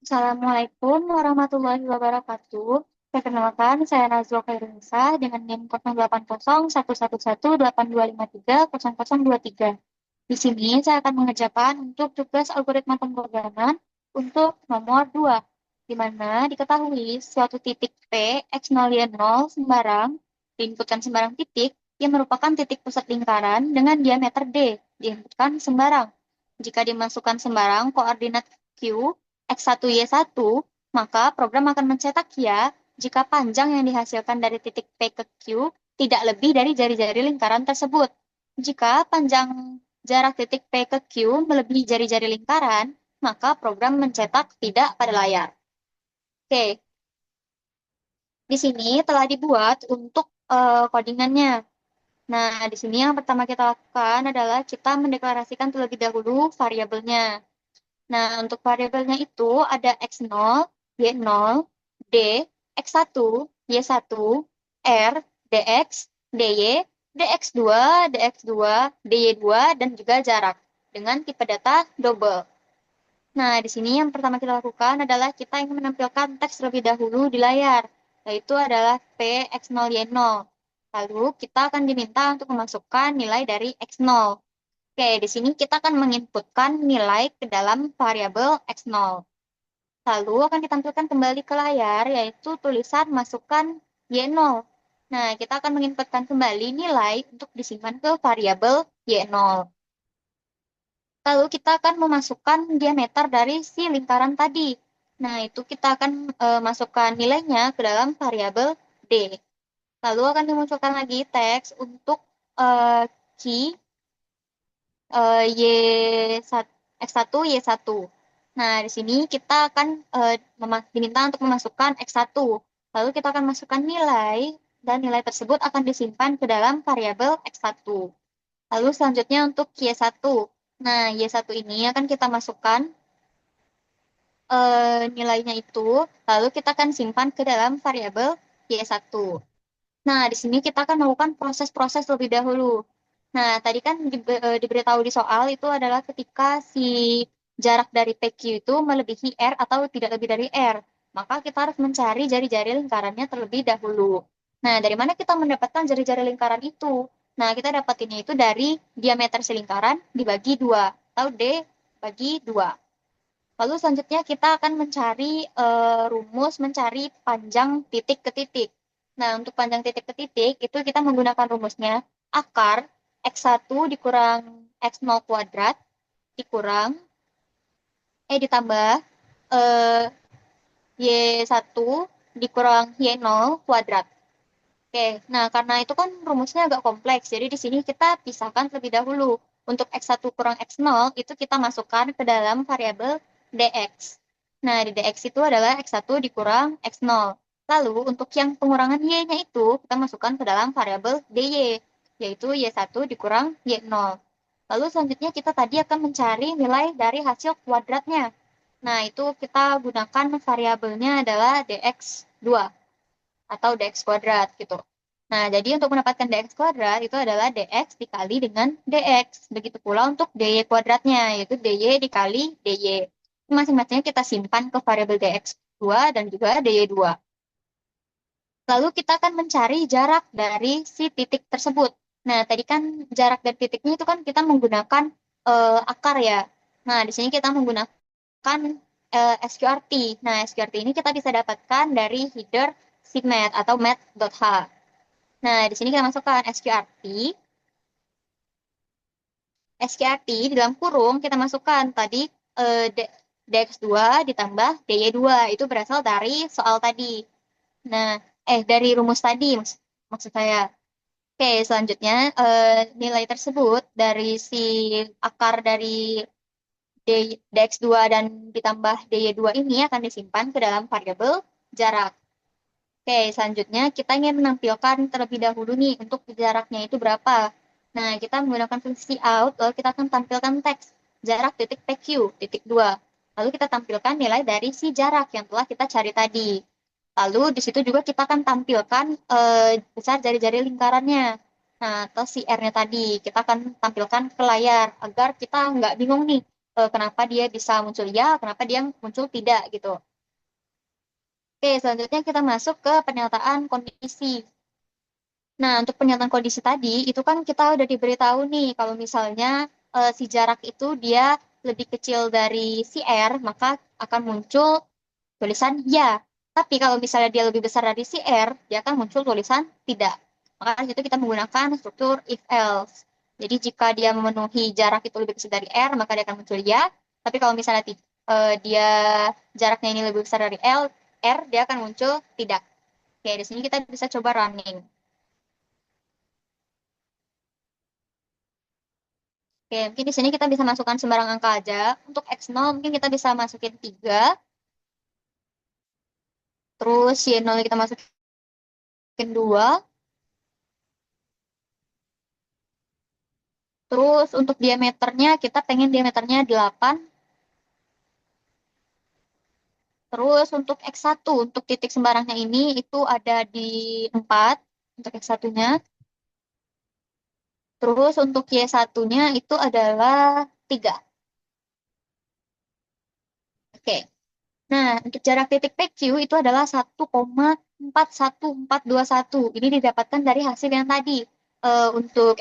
Assalamualaikum warahmatullahi wabarakatuh. Perkenalkan, saya Nazwa Khairunisa dengan NIM 080118230023. Di sini saya akan mengerjakan untuk tugas algoritma pemrograman untuk nomor 2, di mana diketahui suatu titik P, X0, Y0 sembarang, diinputkan sembarang titik, yang merupakan titik pusat lingkaran dengan diameter D, diinputkan sembarang. Jika dimasukkan sembarang koordinat Q, X1, Y1, maka program akan mencetak ya jika panjang yang dihasilkan dari titik P ke Q tidak lebih dari jari-jari lingkaran tersebut. Jika panjang jarak titik P ke Q melebihi jari-jari lingkaran, maka program mencetak tidak pada layar. Oke, di sini telah dibuat untuk codingannya. Nah, di sini yang pertama kita lakukan adalah kita mendeklarasikan terlebih dahulu variabelnya. Nah, untuk variabelnya itu ada X0, Y0, D, X1, Y1, R, DX, DY, DX2, DX2, DY2, dan juga jarak dengan tipe data double. Nah, di sini yang pertama kita lakukan adalah kita ingin menampilkan teks terlebih dahulu di layar, yaitu adalah P X0 Y0. Lalu kita akan diminta untuk memasukkan nilai dari X0. Oke, di sini kita akan menginputkan nilai ke dalam variabel X0. Lalu akan ditampilkan kembali ke layar, yaitu tulisan masukkan Y0. Nah, kita akan menginputkan kembali nilai untuk disimpan ke variabel Y0. Lalu kita akan memasukkan diameter dari si lingkaran tadi. Nah, itu kita akan masukkan nilainya ke dalam variabel D. Lalu akan dimunculkan lagi teks untuk key Y1, X1, Y1. Nah, di sini kita akan diminta untuk memasukkan X1. Lalu kita akan masukkan nilai, dan nilai tersebut akan disimpan ke dalam variabel X1. Lalu selanjutnya untuk Y1. Nah, Y1 ini akan kita masukkan nilainya itu, lalu kita akan simpan ke dalam variabel Y1. Nah, di sini kita akan melakukan proses-proses lebih dahulu. Nah, tadi kan diberitahu di soal itu adalah ketika si jarak dari PQ itu melebihi R atau tidak lebih dari R. Maka kita harus mencari jari-jari lingkarannya terlebih dahulu. Nah, dari mana kita mendapatkan jari-jari lingkaran itu? Nah, kita dapatinnya itu dari diameter si lingkaran dibagi 2, atau D bagi 2. Lalu selanjutnya kita akan mencari rumus mencari panjang titik ke titik. Nah, untuk panjang titik ke titik itu kita menggunakan rumusnya akar X1 dikurang X0 kuadrat dikurang ditambah eh, Y1 dikurang Y0 kuadrat. Oke, nah karena itu kan rumusnya agak kompleks, jadi di sini kita pisahkan terlebih dahulu. Untuk X1 kurang X0 itu kita masukkan ke dalam variabel DX. Nah, di DX itu adalah X1 dikurang X0. Lalu untuk yang pengurangan Y-nya itu kita masukkan ke dalam variabel DY, yaitu Y1 dikurang Y0. Lalu selanjutnya kita tadi akan mencari nilai dari hasil kuadratnya. Nah, itu kita gunakan variabelnya adalah DX2 atau dx kuadrat gitu. Nah, jadi untuk mendapatkan dx kuadrat itu adalah dx dikali dengan dx. Begitu pula untuk dy kuadratnya, yaitu dy dikali dy. Masing-masingnya kita simpan ke variabel dx2 dan juga dy2. Lalu kita akan mencari jarak dari si titik tersebut. Nah, tadi kan jarak dari titiknya itu kan kita menggunakan akar ya. Nah, di sini kita menggunakan SQRT. Nah, SQRT ini kita bisa dapatkan dari header sigmat atau math.h. Nah, di sini kita masukkan SQRT di dalam kurung kita masukkan tadi dx2 ditambah dy2 itu berasal dari soal tadi. Nah, dari rumus tadi maksud saya. Oke, selanjutnya nilai tersebut dari si akar dari dx2 dan ditambah dy2 ini akan disimpan ke dalam variabel jarak. Oke, selanjutnya kita ingin menampilkan terlebih dahulu nih untuk jaraknya itu berapa. Nah, kita menggunakan fungsi out, lalu kita akan tampilkan teks jarak titik PQ, titik 2. Lalu kita tampilkan nilai dari si jarak yang telah kita cari tadi. Lalu di situ juga kita akan tampilkan besar jari-jari lingkarannya. Nah, atau si R-nya tadi. Kita akan tampilkan ke layar agar kita nggak bingung nih. kenapa dia bisa muncul ya, kenapa dia muncul tidak gitu. Oke, selanjutnya kita masuk ke pernyataan kondisi. Nah, untuk pernyataan kondisi tadi, itu kan kita udah diberitahu nih, kalau misalnya si jarak itu dia lebih kecil dari si R, maka akan muncul tulisan ya. Tapi kalau misalnya dia lebih besar dari si R, dia akan muncul tulisan tidak. Maka di situ kita menggunakan struktur if else. Jadi jika dia memenuhi jarak itu lebih besar dari R, maka dia akan muncul ya. Tapi kalau misalnya dia jaraknya ini lebih besar dari R, dia akan muncul tidak. Oke, di sini kita bisa coba running. Oke, mungkin di sini kita bisa masukkan sembarang angka aja. Untuk X0 mungkin kita bisa masukin 3. Terus Y0 kita masukin 2. Terus untuk diameternya kita pengen diameternya 8. Terus untuk X1, untuk titik sembarangnya ini itu ada di 4 untuk X1-nya. Terus untuk Y1-nya itu adalah 3. Oke. Nah, untuk jarak titik PQ itu adalah 1,41421. Ini didapatkan dari hasil yang tadi. Untuk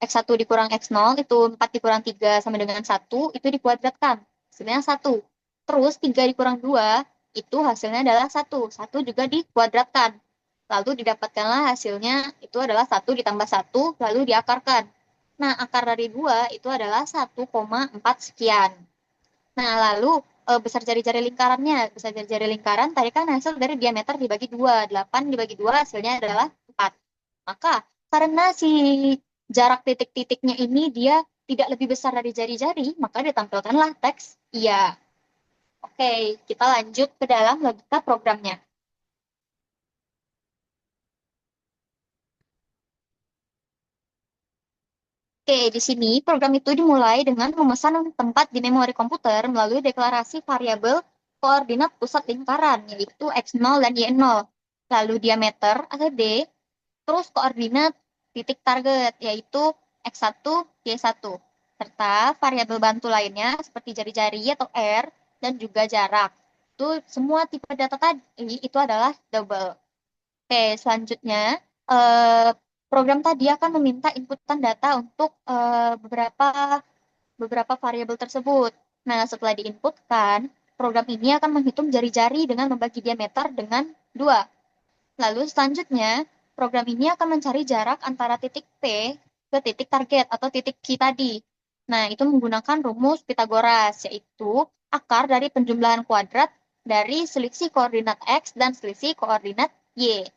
X1 dikurang X0 itu 4 dikurang 3 sama dengan 1, itu dikuadratkan. Hasilnya 1. Terus 3 dikurang 2, itu hasilnya adalah 1. 1 juga dikuadratkan. Lalu didapatkanlah hasilnya itu adalah 1 ditambah 1, lalu diakarkan. Nah, akar dari 2 itu adalah 1,4 sekian. Nah, lalu besar jari-jari lingkarannya. Besar jari-jari lingkaran tadi kan hasil dari diameter dibagi 2. 8 dibagi 2 hasilnya adalah 4. Maka karena si jarak titik-titiknya ini dia tidak lebih besar dari jari-jari, maka ditampilkanlah teks iya. Oke, kita lanjut ke dalam logika programnya. Oke, di sini program itu dimulai dengan memesan tempat di memori komputer melalui deklarasi variabel koordinat pusat lingkaran, yaitu X0 dan Y0. Lalu diameter atau D, terus koordinat titik target, yaitu X1, Y1. Serta variabel bantu lainnya seperti jari-jari atau R, dan juga jarak. Itu semua tipe data tadi itu adalah double. Oke, selanjutnya eh, program tadi akan meminta inputan data untuk beberapa variabel tersebut. Nah, setelah diinputkan, program ini akan menghitung jari-jari dengan membagi diameter dengan 2. Lalu selanjutnya, program ini akan mencari jarak antara titik P ke titik target atau titik Q tadi. Nah, itu menggunakan rumus Pitagoras, yaitu akar dari penjumlahan kuadrat dari selisih koordinat X dan selisih koordinat Y.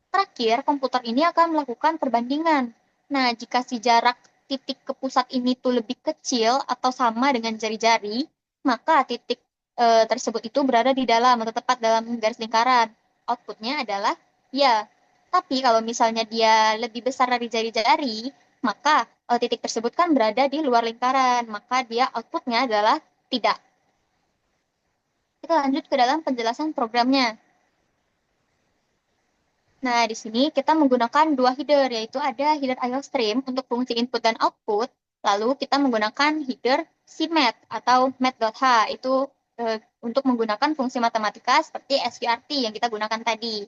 Terakhir, komputer ini akan melakukan perbandingan. Nah, jika si jarak titik ke pusat ini tuh lebih kecil atau sama dengan jari-jari, maka titik tersebut itu berada di dalam atau tepat dalam garis lingkaran. Outputnya adalah ya. Tapi kalau misalnya dia lebih besar dari jari-jari, maka titik tersebut kan berada di luar lingkaran, maka dia outputnya adalah tidak. Kita lanjut ke dalam penjelasan programnya. Nah, di sini kita menggunakan dua header, yaitu ada header IO stream untuk fungsi input dan output, lalu kita menggunakan header CMath atau math.h, itu untuk menggunakan fungsi matematika seperti SVRT yang kita gunakan tadi.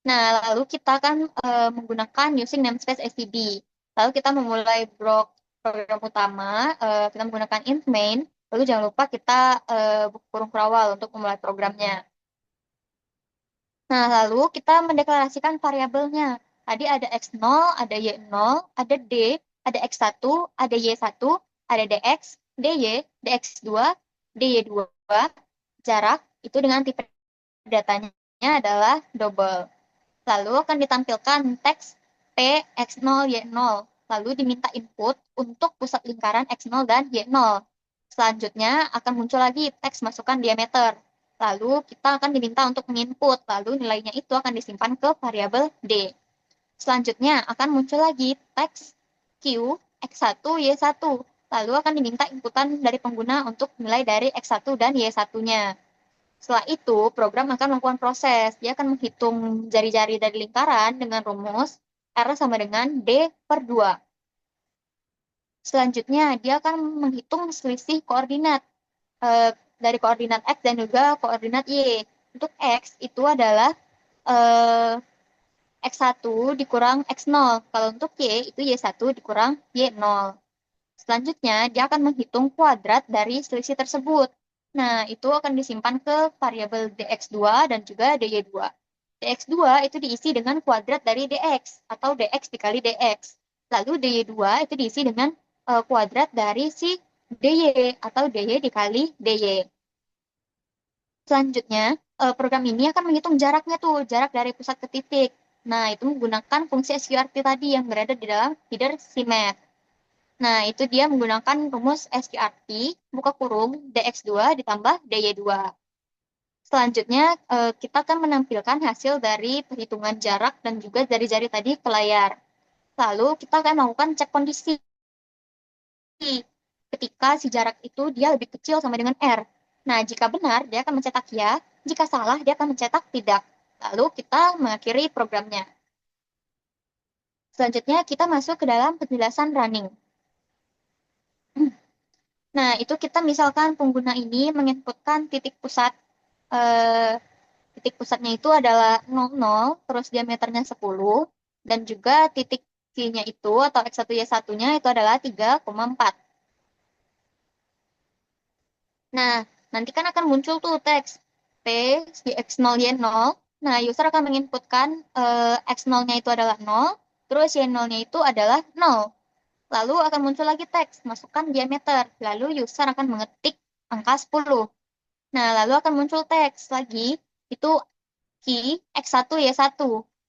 Nah, lalu kita akan menggunakan using namespace std. Lalu kita memulai blok program utama, kita menggunakan int main, lalu jangan lupa kita buka kurung kerawal untuk memulai programnya. Nah, lalu kita mendeklarasikan variabelnya. Tadi ada X0, ada Y0, ada D, ada X1, ada Y1, ada DX, DY, DX2, DY2. Jarak itu dengan tipe datanya adalah double. Lalu akan ditampilkan teks P X0 Y0. Lalu diminta input untuk pusat lingkaran X0 dan Y0. Selanjutnya akan muncul lagi teks masukkan diameter. Lalu kita akan diminta untuk menginput. Lalu nilainya itu akan disimpan ke variabel D. Selanjutnya akan muncul lagi teks Q X1 Y1. Lalu akan diminta inputan dari pengguna untuk nilai dari X1 dan Y1-nya. Setelah itu, program akan melakukan proses. Dia akan menghitung jari-jari dari lingkaran dengan rumus R sama dengan D per 2. Selanjutnya, dia akan menghitung selisih koordinat eh, dari koordinat X dan juga koordinat Y. Untuk X itu adalah eh, X1 dikurang X0. Kalau untuk Y itu Y1 dikurang Y0. Selanjutnya, dia akan menghitung kuadrat dari selisih tersebut. Nah, itu akan disimpan ke variabel dx2 dan juga dy2. dx2 itu diisi dengan kuadrat dari dx atau dx dikali dx. Lalu dy2 itu diisi dengan kuadrat dari si dy atau dy dikali dy. Selanjutnya, program ini akan menghitung jaraknya tuh, jarak dari pusat ke titik. Nah, itu menggunakan fungsi SQRT tadi yang berada di dalam header CMath. Nah, itu dia menggunakan rumus SQRT, buka kurung, dx2 ditambah dy2. Selanjutnya, kita akan menampilkan hasil dari perhitungan jarak dan juga dari jari tadi ke layar. Lalu, kita akan melakukan cek kondisi ketika si jarak itu dia lebih kecil sama dengan R. Nah, jika benar, dia akan mencetak ya. Jika salah, dia akan mencetak tidak. Lalu, kita mengakhiri programnya. Selanjutnya, kita masuk ke dalam penjelasan running. Nah, itu kita misalkan pengguna ini menginputkan eh, titik pusatnya itu adalah 00, terus diameternya 10, dan juga titik Q-nya itu atau X1Y1-nya itu adalah 3,4. Nah, nanti kan akan muncul tuh teks P di X0Y0. Nah, user akan menginputkan X0-nya itu adalah 0, terus Y0-nya itu adalah 0. Lalu akan muncul lagi teks, masukkan diameter. Lalu user akan mengetik angka 10. Nah, lalu akan muncul teks lagi, itu key X1 Y1.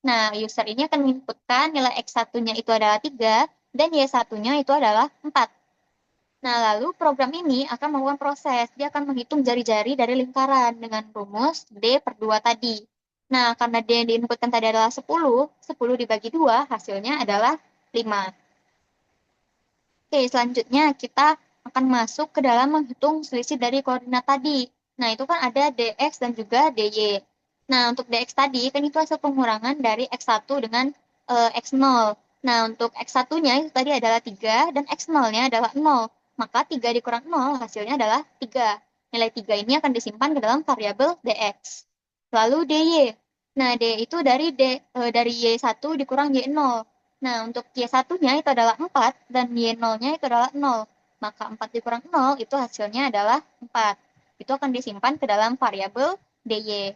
Nah, user ini akan menginputkan nilai X1-nya itu adalah 3, dan Y1-nya itu adalah 4. Nah, lalu program ini akan melakukan proses. Dia akan menghitung jari-jari dari lingkaran dengan rumus D per 2 tadi. Nah, karena D yang diinputkan tadi adalah 10, 10 dibagi 2 hasilnya adalah 5. Oke, selanjutnya kita akan masuk ke dalam menghitung selisih dari koordinat tadi. Nah, itu kan ada dx dan juga dy. Nah, untuk dx tadi kan itu hasil pengurangan dari x1 dengan x0. Nah, untuk x1-nya itu tadi adalah 3 dan x0-nya adalah 0. Maka 3 dikurang 0 hasilnya adalah 3. Nilai 3 ini akan disimpan ke dalam variabel dx. Lalu dy. Nah, d itu dari y1 dikurang y0. Nah, untuk Y1-nya itu adalah 4 dan Y0-nya itu adalah 0. Maka 4 dikurang 0 itu hasilnya adalah 4. Itu akan disimpan ke dalam variabel DY.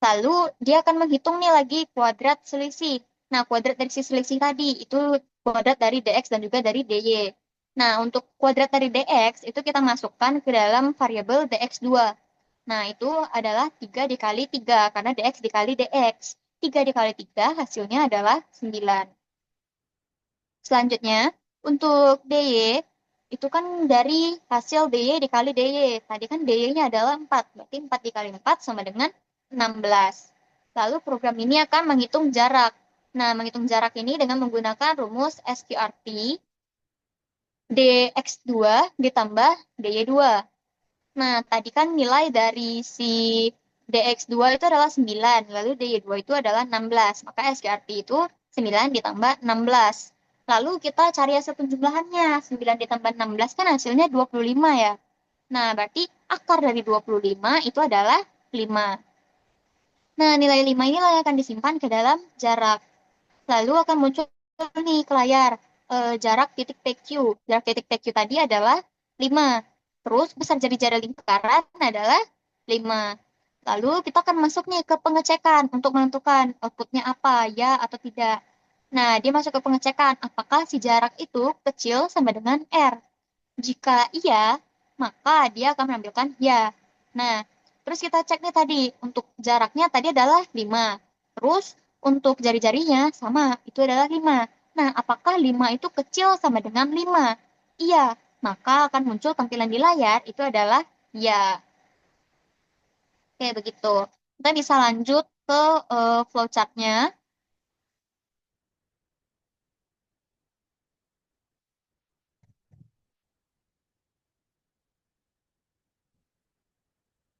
Lalu dia akan menghitung nih lagi kuadrat selisih. Nah, kuadrat dari si selisih tadi itu kuadrat dari DX dan juga dari DY. Nah, untuk kuadrat dari DX itu kita masukkan ke dalam variabel DX2. Nah, itu adalah 3 dikali 3 karena DX dikali DX. 3 dikali 3 hasilnya adalah 9. Selanjutnya, untuk DY, itu kan dari hasil DY dikali DY. Tadi kan DY-nya adalah 4, berarti 4 dikali 4 sama dengan 16. Lalu program ini akan menghitung jarak. Nah, menghitung jarak ini dengan menggunakan rumus SQRT dx2 ditambah dy2. Nah, tadi kan nilai dari si dx2 itu adalah 9, lalu dy2 itu adalah 16. Maka SQRT itu 9 ditambah 16. Lalu kita cari hasil penjumlahannya. 9 ditambah 16 kan hasilnya 25 ya. Nah, berarti akar dari 25 itu adalah 5. Nah, nilai 5 inilah yang akan disimpan ke dalam jarak. Lalu akan muncul nih ke layar jarak titik PQ. Jarak titik PQ tadi adalah 5. Terus besar jari-jari lingkaran adalah 5. Lalu kita akan masuk nih ke pengecekan untuk menentukan outputnya apa, ya atau tidak. Nah, dia masuk ke pengecekan apakah si jarak itu kecil sama dengan R. Jika iya, maka dia akan menampilkan ya. Nah, terus kita cek nih tadi, untuk jaraknya tadi adalah 5. Terus untuk jari-jarinya sama, itu adalah 5. Nah, apakah 5 itu kecil sama dengan 5? Iya, maka akan muncul tampilan di layar, itu adalah ya. Oke, begitu. Kita bisa lanjut ke flowchart-nya.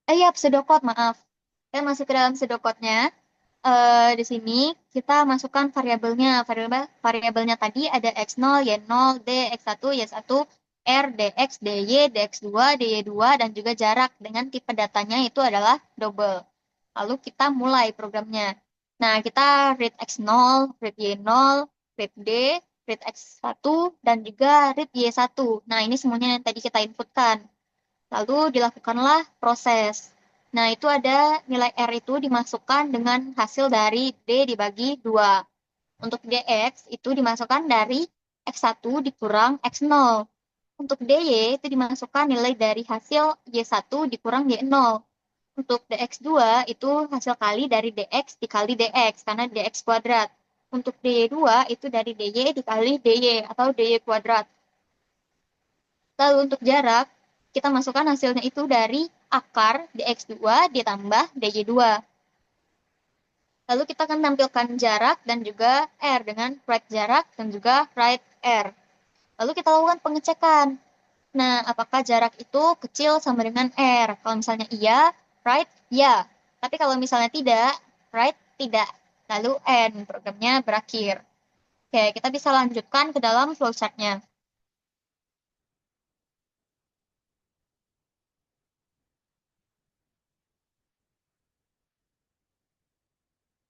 Iya, pseudocode, maaf. Saya masuk ke dalam pseudocode-nya. Di sini kita masukkan variabelnya. Variabelnya tadi ada x0, y0, d, x1, y1, r, dx, dy, dx2, dy2, dan juga jarak dengan tipe datanya itu adalah double. Lalu kita mulai programnya. Nah, kita read x0, read y0, read d, read x1, dan juga read y1. Nah, ini semuanya yang tadi kita inputkan. Lalu dilakukanlah proses. Nah, itu ada nilai R itu dimasukkan dengan hasil dari D dibagi 2. Untuk DX itu dimasukkan dari X1 dikurang X0. Untuk DY itu dimasukkan nilai dari hasil Y1 dikurang Y0. Untuk DX2 itu hasil kali dari DX dikali DX karena DX kuadrat. Untuk DY2 itu dari DY dikali DY atau DY kuadrat. Lalu untuk jarak, kita masukkan hasilnya itu dari akar dx2 ditambah dy2. Lalu kita akan tampilkan jarak dan juga r dengan write jarak dan juga write r. Lalu kita lakukan pengecekan. Nah, apakah jarak itu kecil sama dengan r? Kalau misalnya iya, write ya. Tapi kalau misalnya tidak, write tidak. Lalu end, programnya berakhir. Oke, kita bisa lanjutkan ke dalam flowchart-nya.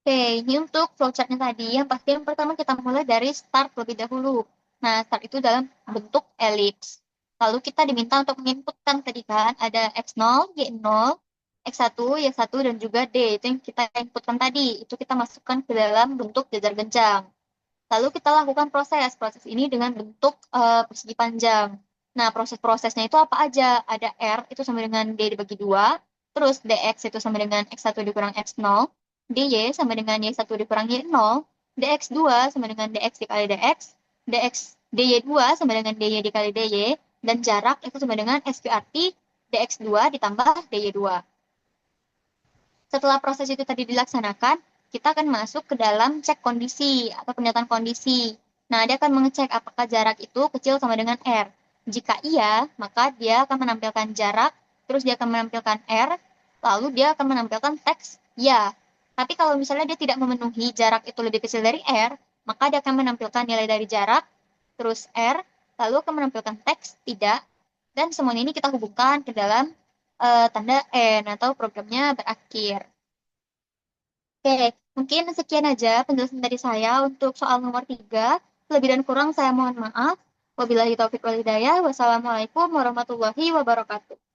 Oke, ini untuk flowchart-nya tadi. Yang pasti yang pertama kita mulai dari start terlebih dahulu. Nah, start itu dalam bentuk elips. Lalu kita diminta untuk menginputkan tadi kan, ada X0, Y0, X1, Y1, dan juga D. Itu yang kita inputkan tadi. Itu kita masukkan ke dalam bentuk jajar genjang. Lalu kita lakukan proses. Proses ini dengan bentuk persegi panjang. Nah, proses-prosesnya itu apa aja? Ada R itu sama dengan D dibagi 2. Terus DX itu sama dengan X1 dikurang X0. DY sama dengan Y1 dikurang Y0. DX2 sama dengan DX dikali DX. DX, DY2 sama dengan DY dikali DY. Dan jarak itu sama dengan SQRT DX2 ditambah DY2. Setelah proses itu tadi dilaksanakan, kita akan masuk ke dalam cek kondisi atau penyataan kondisi. Nah, dia akan mengecek apakah jarak itu kecil sama dengan R. Jika iya, maka dia akan menampilkan jarak, terus dia akan menampilkan R, lalu dia akan menampilkan teks ya. Tapi kalau misalnya dia tidak memenuhi jarak itu lebih kecil dari R, maka dia akan menampilkan nilai dari jarak, terus R, lalu akan menampilkan teks tidak, dan semuanya ini kita hubungkan ke dalam tanda N atau programnya berakhir. Oke, mungkin sekian aja penjelasan dari saya untuk soal nomor 3. Lebih dan kurang saya mohon maaf. Wabillahi taufiq wal hidayah. Wassalamualaikum warahmatullahi wabarakatuh.